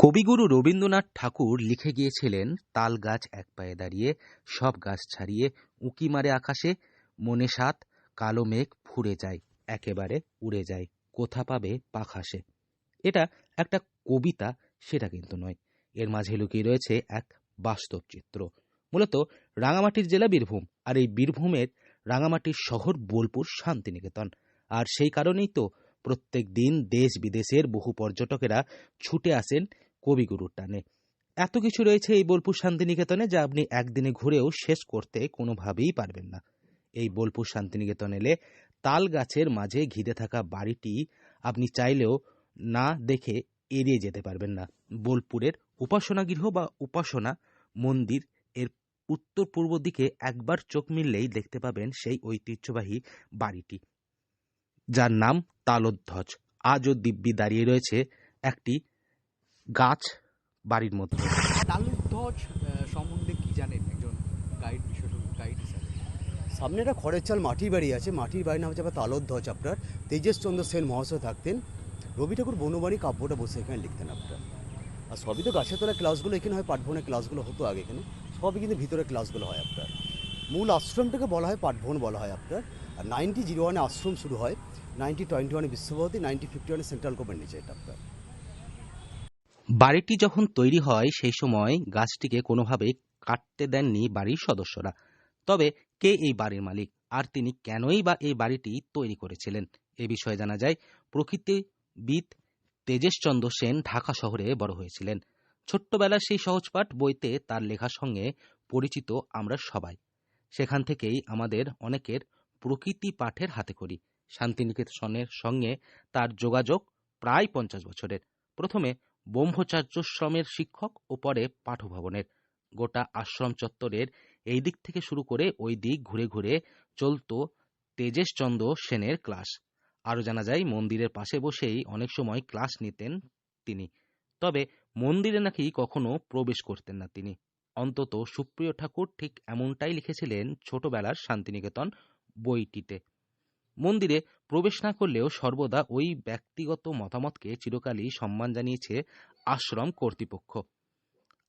কবিগুরু রবীন্দ্রনাথ ঠাকুর লিখে গিয়েছিলেন, তাল গাছ এক পায়ে দাঁড়িয়ে, সব গাছ ছাড়িয়ে উঁকি মারে আকাশে, মনে সাত কালো মেঘ ফুরে যায়, একেবারে উড়ে যায়, কোথা পাবে পাখাসে। এটা একটা কবিতা, সেটা কিন্তু নয়। এর মাঝে লুকিয়ে রয়েছে এক বাস্তব চিত্র। মূলত রাঙামাটির জেলা বীরভূম, আর এই বীরভূমের রাঙামাটির শহর বোলপুর শান্তিনিকেতন। আর সেই কারণেই তো প্রত্যেক দিন দেশ বিদেশের বহু পর্যটকেরা ছুটে আসেন কবিগুরুর টানে। এত কিছু রয়েছে এই বোলপুর শান্তিনিকেতনে, যা আপনি একদিনে ঘুরেও শেষ করতে কোনোভাবেই পারবেন না। এই বোলপুর শান্তিনিকেতন এলে তাল গাছের মাঝে ঘিরে থাকা বাড়িটি আপনি চাইলেও না দেখে এড়িয়ে যেতে পারবেন না। বোলপুরের উপাসনা গৃহ বা উপাসনা মন্দির এর উত্তর পূর্ব দিকে একবার চোখ মিললেই দেখতে পাবেন সেই ঐতিহ্যবাহী বাড়িটি, যার নাম তালধ্বজ। আজও দিব্যি দাঁড়িয়ে রয়েছে একটি গাছ বাড়ির মধ্যে। তালধ্বজ সম্বন্ধে কি জানেন একজন গাইড, বিশেষজ্ঞ গাইড হিসাবে? সামনে একটা খড়ের চাল মাটির বাড়ি আছে, মাটির বাড়ির নাম হচ্ছে আপনার তালধ্বজ। আপনার তেজেশচন্দ্র সেন মহাশয় থাকতেন। রবি ঠাকুর বনবাণী কাব্যটা বসে এখানে লিখতেন আপনার। আর সবই তো গাছের তলায় ক্লাসগুলো এখানে হয়, পাঠভবনের ক্লাসগুলো হতো আগে এখানে, সবই কিন্তু ভিতরে ক্লাসগুলো হয় আপনার। মূল আশ্রমটাকে বলা হয় পাঠভবন বলা হয় আপনার। আর 1901 আশ্রম শুরু হয়, 1921 বিশ্বভারতী, 1951 সেন্ট্রাল গভর্নমেন্ট নিচে এটা আপনার। বাড়িটি যখন তৈরি হয় সেই সময় গাছটিকে কোনোভাবেই কাটতে দেননি বাড়ির সদস্যরা। তবে কে এই বাড়ির মালিক, আর তিনি কেনই বা এই বাড়িটি তৈরি করেছিলেন, এ বিষয়ে জানা যায় প্রকৃতিবিদ তেজেশচন্দ্র সেন ঢাকা শহরে বড় হয়েছিলেন। ছোট্টবেলার সেই সহজপাঠ বইতে তার লেখার সঙ্গে পরিচিত আমরা সবাই। সেখান থেকেই আমাদের অনেকের প্রকৃতি পাঠের হাতেখড়ি। শান্তিনিকেতনের সঙ্গে তার যোগাযোগ প্রায় 50 বছরের। প্রথমে ব্রহ্মচার্যাশ্রমের শিক্ষক ও পরে পাঠভবনের। গোটা আশ্রম চত্বরের এই দিক থেকে শুরু করে ওই দিক ঘুরে ঘুরে চলত তেজেশচন্দ্র সেনের ক্লাস। আরও জানা যায় মন্দিরের পাশে বসেই অনেক সময় ক্লাস নিতেন তিনি। তবে মন্দিরে নাকি কখনো প্রবেশ করতেন না তিনি। অন্তত সুপ্রিয় ঠাকুর ঠিক এমনটাই লিখেছিলেন ছোটবেলার শান্তিনিকেতন বইটিতে। মন্দিরে প্রবেশ না করলেও সর্বদা ওই ব্যক্তিগত মতামতকে চিরকালই সম্মান জানিয়েছে আশ্রম কর্তৃপক্ষ।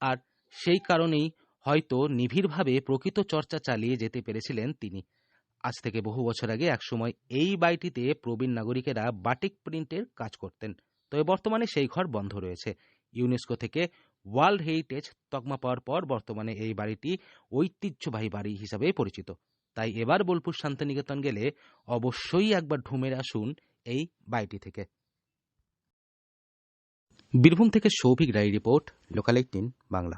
আর সেই কারণেই হয়তো নিবিড়ভাবে প্রকৃত চর্চা চালিয়ে যেতে পেরেছিলেন তিনি। আজ থেকে বহু বছর আগে একসময় এই বাড়িটিতে প্রবীণ নাগরিকেরা বাটিক প্রিন্টের কাজ করতেন। তবে বর্তমানে সেই ঘর বন্ধ রয়েছে। ইউনেস্কো থেকে ওয়ার্ল্ড হেরিটেজ তকমা পাওয়ার পর বর্তমানে এই বাড়িটি ঐতিহ্যবাহী বাড়ি হিসাবে পরিচিত। তাই এবার বোলপুর শান্তিনিকেতন গেলে অবশ্যই একবার ঢুমের আসুন এই বাড়িটি থেকে। বীরভূম থেকে সৌভিক রায় রিপোর্ট, লোকাল 18 বাংলা।